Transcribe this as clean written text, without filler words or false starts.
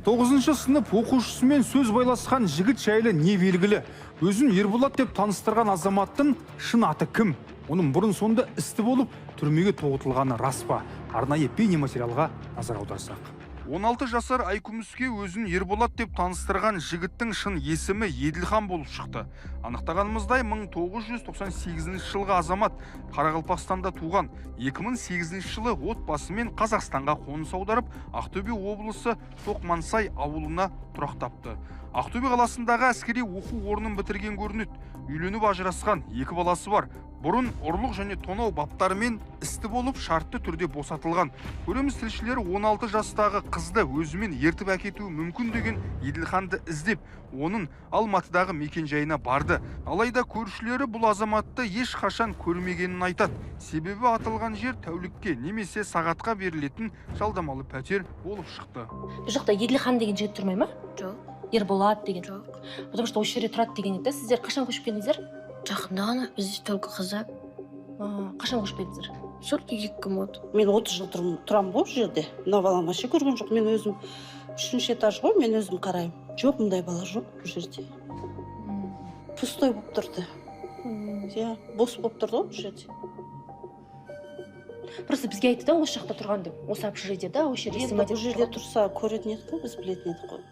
9 сынып оқушысымен сөз байласқан жігіт жайлы не белгілі? Өзін Ерболат деп таныстырған азаматтың шын аты кім? Оның бұрын сонды істі болып, түрмеге тоғытылғаны рас па? Арнайы бейнематериалға назар аударсақ. 16 жасар Айкүміске өзін Ерболат деп таныстырған жігіттің шын есімі Еділхан болып шықты. Анықтағанымыздай 1998 жылғы азамат Қарақалпақстанда туған. 2008 жылы отбасымен Қазақстанға қоныс аударып, Ақтөбе облысы Тоқмансай ауылына тұрақтапты. Ақтөбе қаласындағы әскери оқу орнын бітірген көрінеді. Үйленіп ажырасқан, 2 баласы бар. Бұрын ұрлық және тонау баптарымен істі болып шартты түрде босатылған. Көреміз тілшілері 16 жастағы қызды өзімен ертіп әкетуі мүмкін деген Еділханды іздеп, оның Алматыдағы мекенжайына барды. Алайда көршілері бұл азаматты ешқашан көрмегенін айтады. Себебі аталған жер тәулікке немесе сағатқа берілетін жалдамалы пәтер болып шықты. Бұл жақта Еділхан деген жігіт тұрмай ма? Жоқ. Ерболат деген? Жоқ. Потому что осы жерде тұрады деген еді. Сіздер қашан көшіп келдіңіздер? Жақында ғана, бізде только қыздар. Қашан көшіп келдіңіздер? Сол 2 күн болды. Мен 30 жыл тұрамын бұл жерде. Мына балам вообще көрген жоқ. Мен өзім 3-ші этаж ғой, мен өзім қараймын. Жоқ, мұндай бала жоқ бұл жерде. Пустой болып тұрды. Бос болып тұрды ғой бұл жерде. Просто бізге айтты да осы жақта тұрған деп. Осы общежитиеде, осы жерде Енді бұл жерде тұрса көретін едік қой, біз білетін едік қой.